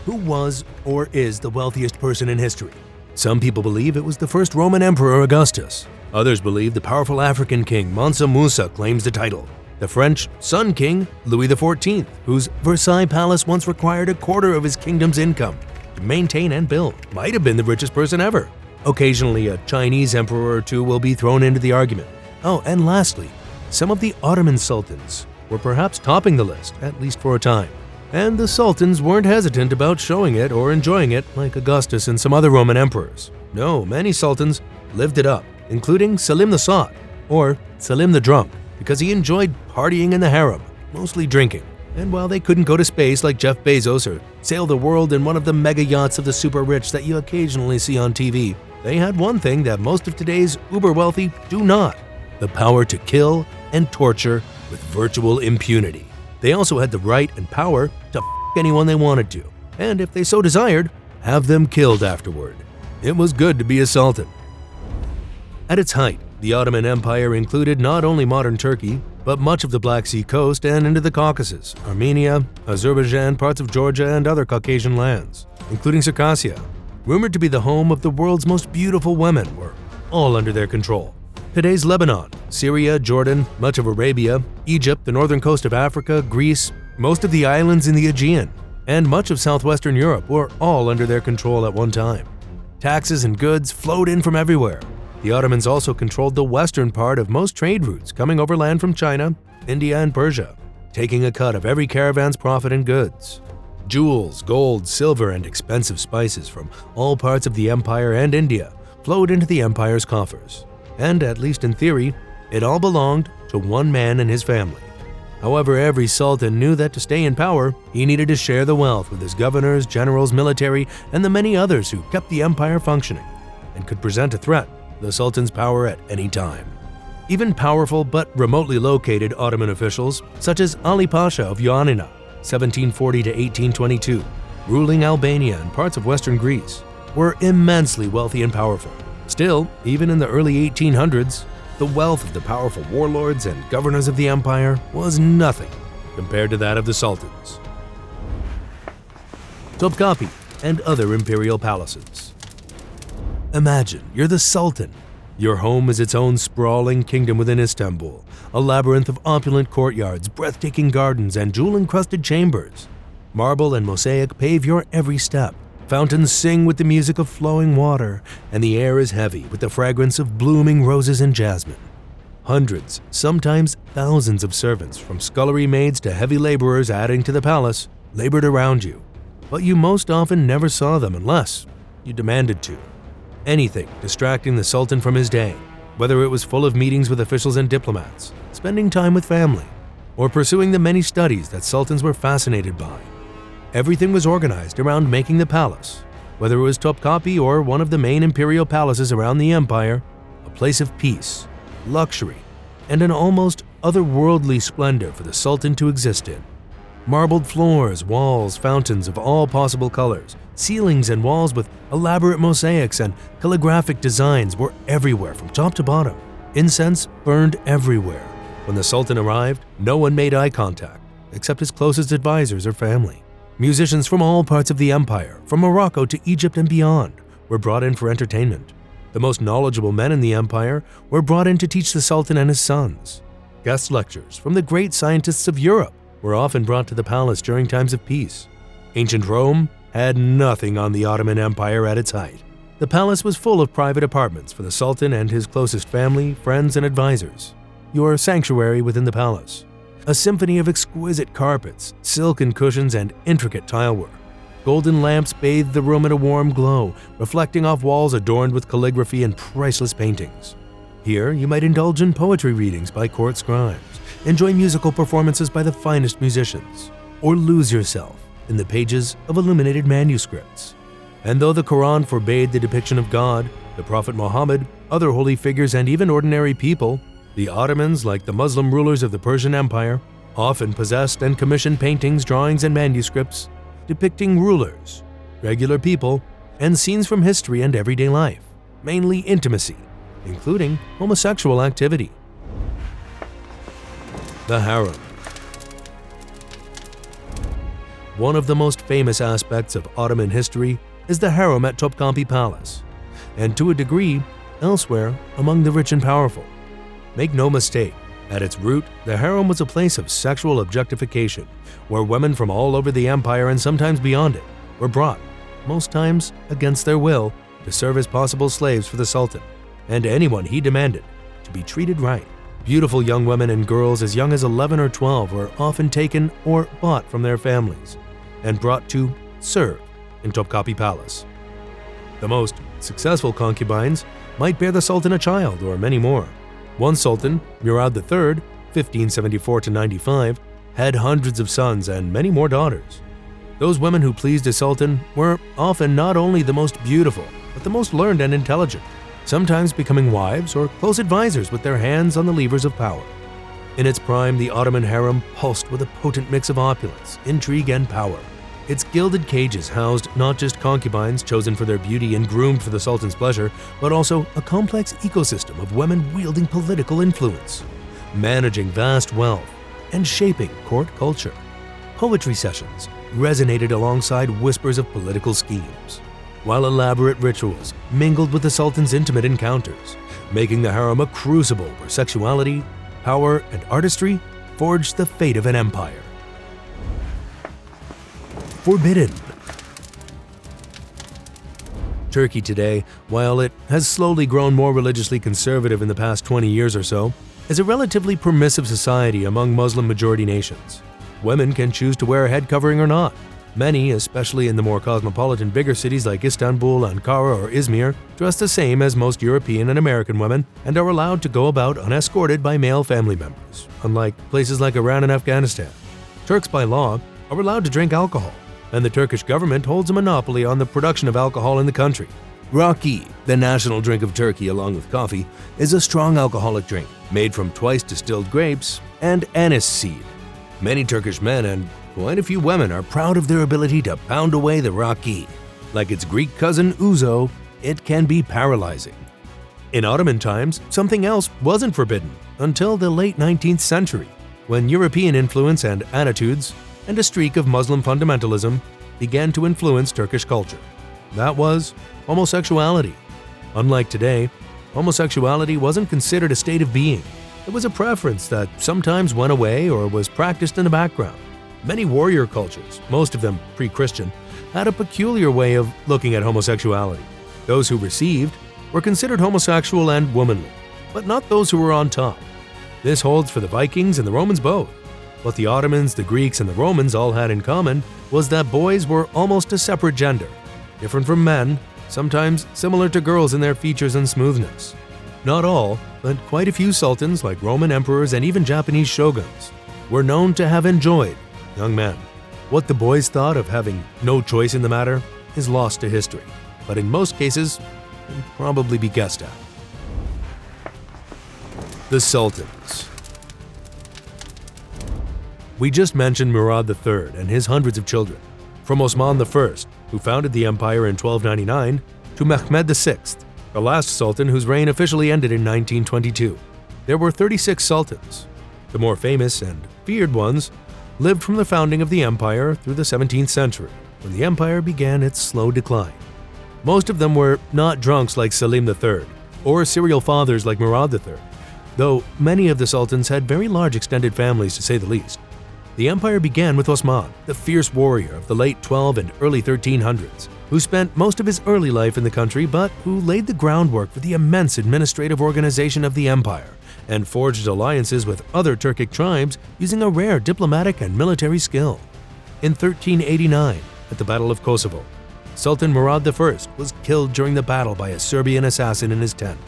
Who was or is the wealthiest person in history? Some people believe it was the first Roman emperor Augustus. Others believe the powerful African king Mansa Musa claims the title. The French Sun King Louis XIV, whose Versailles Palace once required a quarter of his kingdom's income to maintain and build, might have been the richest person ever. Occasionally, a Chinese emperor or two will be thrown into the argument. Oh, and lastly, some of the Ottoman sultans were perhaps topping the list, at least for a time. And the sultans weren't hesitant about showing it or enjoying it like Augustus and some other Roman emperors. No, many sultans lived it up, including Selim the Sot, or Selim the Drunk, because he enjoyed partying in the harem, mostly drinking. And while they couldn't go to space like Jeff Bezos or sail the world in one of the mega-yachts of the super-rich that you occasionally see on TV, they had one thing that most of today's uber-wealthy do not: the power to kill and torture with virtual impunity. They also had the right and power to f*** anyone they wanted to, and if they so desired, have them killed afterward. It was good to be a sultan. At its height, the Ottoman Empire included not only modern Turkey, but much of the Black Sea coast and into the Caucasus, Armenia, Azerbaijan, parts of Georgia, and other Caucasian lands, including Circassia, rumored to be the home of the world's most beautiful women, were all under their control. Today's Lebanon, Syria, Jordan, much of Arabia, Egypt, the northern coast of Africa, Greece, most of the islands in the Aegean, and much of southwestern Europe were all under their control at one time. Taxes and goods flowed in from everywhere. The Ottomans also controlled the western part of most trade routes coming overland from China, India, and Persia, taking a cut of every caravan's profit and goods. Jewels, gold, silver, and expensive spices from all parts of the empire and India flowed into the empire's coffers. And, at least in theory, it all belonged to one man and his family. However, every sultan knew that to stay in power, he needed to share the wealth with his governors, generals, military, and the many others who kept the empire functioning and could present a threat to the sultan's power at any time. Even powerful but remotely located Ottoman officials, such as Ali Pasha of Ioannina, 1740 to 1822, ruling Albania and parts of western Greece, were immensely wealthy and powerful. Still, even in the early 1800s, the wealth of the powerful warlords and governors of the empire was nothing compared to that of the sultans. Topkapi and other imperial palaces. Imagine you're the sultan. Your home is its own sprawling kingdom within Istanbul, a labyrinth of opulent courtyards, breathtaking gardens, and jewel-encrusted chambers. Marble and mosaic pave your every step. Fountains sing with the music of flowing water, and the air is heavy with the fragrance of blooming roses and jasmine. Hundreds, sometimes thousands of servants, from scullery maids to heavy laborers adding to the palace, labored around you. But you most often never saw them unless you demanded to. Anything distracting the sultan from his day, whether it was full of meetings with officials and diplomats, spending time with family, or pursuing the many studies that sultans were fascinated by. Everything was organized around making the palace, whether it was Topkapi or one of the main imperial palaces around the empire, a place of peace, luxury, and an almost otherworldly splendor for the sultan to exist in. Marbled floors, walls, fountains of all possible colors, ceilings and walls with elaborate mosaics and calligraphic designs were everywhere from top to bottom. Incense burned everywhere. When the sultan arrived, no one made eye contact, except his closest advisors or family. Musicians from all parts of the empire, from Morocco to Egypt and beyond, were brought in for entertainment. The most knowledgeable men in the empire were brought in to teach the sultan and his sons. Guest lectures from the great scientists of Europe were often brought to the palace during times of peace. Ancient Rome had nothing on the Ottoman Empire at its height. The palace was full of private apartments for the sultan and his closest family, friends, and advisors. Your sanctuary within the palace. A symphony of exquisite carpets, silken cushions, and intricate tilework. Golden lamps bathed the room in a warm glow, reflecting off walls adorned with calligraphy and priceless paintings. Here, you might indulge in poetry readings by court scribes, enjoy musical performances by the finest musicians, or lose yourself in the pages of illuminated manuscripts. And though the Quran forbade the depiction of God, the Prophet Muhammad, other holy figures, and even ordinary people, the Ottomans, like the Muslim rulers of the Persian Empire, often possessed and commissioned paintings, drawings, and manuscripts depicting rulers, regular people, and scenes from history and everyday life, mainly intimacy, including homosexual activity. The harem. One of the most famous aspects of Ottoman history is the harem at Topkapi Palace, and to a degree, elsewhere among the rich and powerful. Make no mistake, at its root, the harem was a place of sexual objectification, where women from all over the empire and sometimes beyond it were brought, most times against their will, to serve as possible slaves for the sultan, and anyone he demanded to be treated right. Beautiful young women and girls as young as 11 or 12 were often taken or bought from their families and brought to serve in Topkapi Palace. The most successful concubines might bear the sultan a child or many more. One sultan, Murad III, 1574–95, had hundreds of sons and many more daughters. Those women who pleased a sultan were often not only the most beautiful, but the most learned and intelligent, sometimes becoming wives or close advisors with their hands on the levers of power. In its prime, the Ottoman harem pulsed with a potent mix of opulence, intrigue, and power. Its gilded cages housed not just concubines chosen for their beauty and groomed for the sultan's pleasure, but also a complex ecosystem of women wielding political influence, managing vast wealth, and shaping court culture. Poetry sessions resonated alongside whispers of political schemes, while elaborate rituals mingled with the sultan's intimate encounters, making the harem a crucible where sexuality, power, and artistry forged the fate of an empire. Forbidden. Turkey today, while it has slowly grown more religiously conservative in the past 20 years or so, is a relatively permissive society among Muslim-majority nations. Women can choose to wear a head covering or not. Many, especially in the more cosmopolitan bigger cities like Istanbul, Ankara, or Izmir, dress the same as most European and American women and are allowed to go about unescorted by male family members, unlike places like Iran and Afghanistan. Turks, by law, are allowed to drink alcohol, and the Turkish government holds a monopoly on the production of alcohol in the country. Raki, the national drink of Turkey along with coffee, is a strong alcoholic drink made from twice distilled grapes and anise seed. Many Turkish men and quite a few women are proud of their ability to pound away the raki. Like its Greek cousin ouzo, it can be paralyzing. In Ottoman times, something else wasn't forbidden until the late 19th century, when European influence and attitudes and a streak of Muslim fundamentalism began to influence Turkish culture. That was homosexuality. Unlike today, homosexuality wasn't considered a state of being. It was a preference that sometimes went away or was practiced in the background. Many warrior cultures, most of them pre-Christian, had a peculiar way of looking at homosexuality. Those who received were considered homosexual and womanly, but not those who were on top. This holds for the Vikings and the Romans both. What the Ottomans, the Greeks, and the Romans all had in common was that boys were almost a separate gender, different from men, sometimes similar to girls in their features and smoothness. Not all, but quite a few sultans like Roman emperors and even Japanese shoguns were known to have enjoyed young men. What the boys thought of having no choice in the matter is lost to history, but in most cases can probably be guessed at. The Sultans. We just mentioned Murad III and his hundreds of children, from Osman I, who founded the empire in 1299, to Mehmed VI, the last sultan whose reign officially ended in 1922. There were 36 sultans. The more famous and feared ones lived from the founding of the empire through the 17th century, when the empire began its slow decline. Most of them were not drunks like Selim III, or serial fathers like Murad III, though many of the sultans had very large extended families to say the least. The empire began with Osman, the fierce warrior of the late 12 and early 1300s, who spent most of his early life in the country but who laid the groundwork for the immense administrative organization of the empire and forged alliances with other Turkic tribes using a rare diplomatic and military skill. In 1389, at the Battle of Kosovo, Sultan Murad I was killed during the battle by a Serbian assassin in his tent.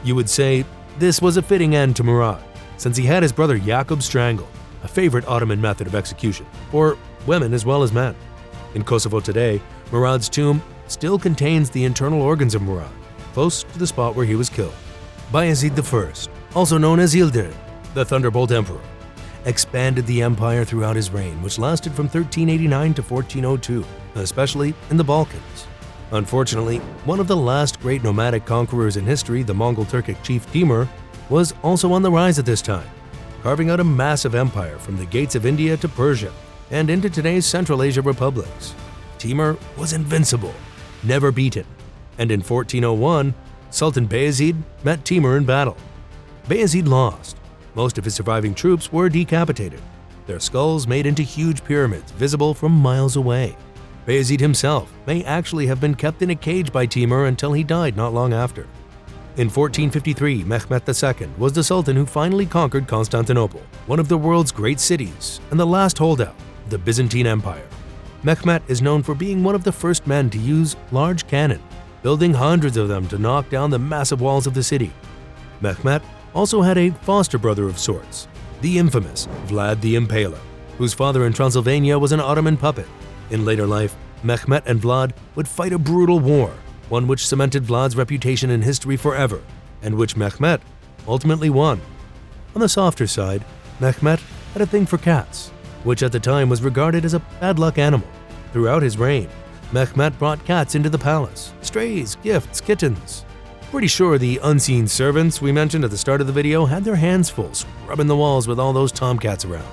You would say this was a fitting end to Murad, since he had his brother Yakub strangled, a favorite Ottoman method of execution, for women as well as men. In Kosovo today, Murad's tomb still contains the internal organs of Murad, close to the spot where he was killed. Bayezid I, also known as Yildirim, the Thunderbolt Emperor, expanded the empire throughout his reign, which lasted from 1389 to 1402, especially in the Balkans. Unfortunately, one of the last great nomadic conquerors in history, the Mongol Turkic chief Timur, was also on the rise at this time, carving out a massive empire from the gates of India to Persia and into today's Central Asia republics. Timur was invincible, never beaten, and in 1401, Sultan Bayezid met Timur in battle. Bayezid lost. Most of his surviving troops were decapitated, their skulls made into huge pyramids visible from miles away. Bayezid himself may actually have been kept in a cage by Timur until he died not long after. In 1453, Mehmet II was the Sultan who finally conquered Constantinople, one of the world's great cities and the last holdout of the Byzantine Empire. Mehmet is known for being one of the first men to use large cannon, building hundreds of them to knock down the massive walls of the city. Mehmet also had a foster brother of sorts, the infamous Vlad the Impaler, whose father in Transylvania was an Ottoman puppet. In later life, Mehmet and Vlad would fight a brutal war, one which cemented Vlad's reputation in history forever, and which Mehmet ultimately won. On the softer side, Mehmet had a thing for cats, which at the time was regarded as a bad luck animal. Throughout his reign, Mehmet brought cats into the palace, strays, gifts, kittens. Pretty sure the unseen servants we mentioned at the start of the video had their hands full scrubbing the walls with all those tomcats around.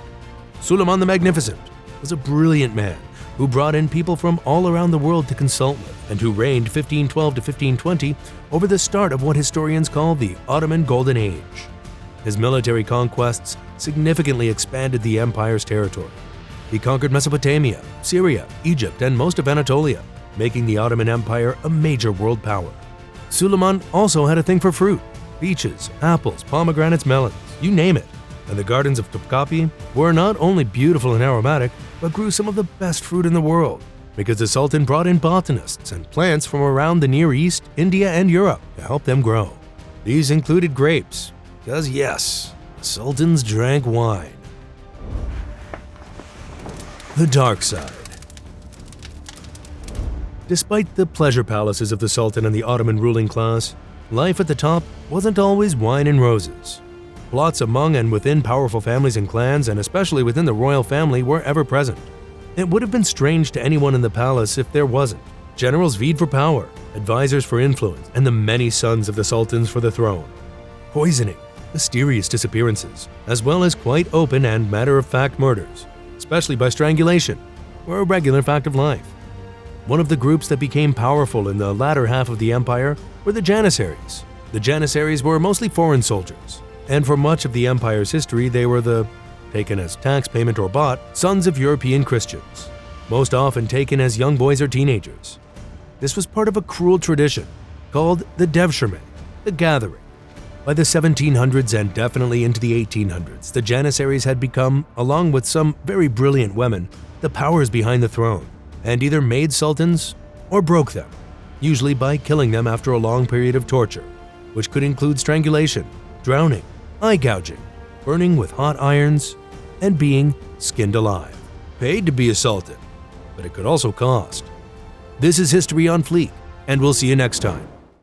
Suleiman the Magnificent was a brilliant man who brought in people from all around the world to consult with, and who reigned 1512 to 1520 over the start of what historians call the Ottoman Golden Age. His military conquests significantly expanded the empire's territory. He conquered Mesopotamia, Syria, Egypt, and most of Anatolia, making the Ottoman Empire a major world power. Suleiman also had a thing for fruit: peaches, apples, pomegranates, melons, you name it. And the gardens of Topkapi were not only beautiful and aromatic, but grew some of the best fruit in the world, because the Sultan brought in botanists and plants from around the Near East, India, and Europe to help them grow. These included grapes, because yes, the Sultans drank wine. The dark side. Despite the pleasure palaces of the Sultan and the Ottoman ruling class, life at the top wasn't always wine and roses. Plots among and within powerful families and clans, and especially within the royal family, were ever present. It would have been strange to anyone in the palace if there wasn't. Generals vied for power, advisors for influence, and the many sons of the sultans for the throne. Poisoning, mysterious disappearances, as well as quite open and matter-of-fact murders, especially by strangulation, were a regular fact of life. One of the groups that became powerful in the latter half of the empire were the Janissaries. The Janissaries were mostly foreign soldiers, and for much of the empire's history they were the, taken as tax payment or bought, sons of European Christians, most often taken as young boys or teenagers. This was part of a cruel tradition called the Devshirme, the Gathering. By the 1700s and definitely into the 1800s, the Janissaries had become, along with some very brilliant women, the powers behind the throne, and either made sultans or broke them, usually by killing them after a long period of torture, which could include strangulation, drowning, eye gouging, burning with hot irons, and being skinned alive. Paid to be a sultan, but it could also cost. This is History on Fleek, and we'll see you next time.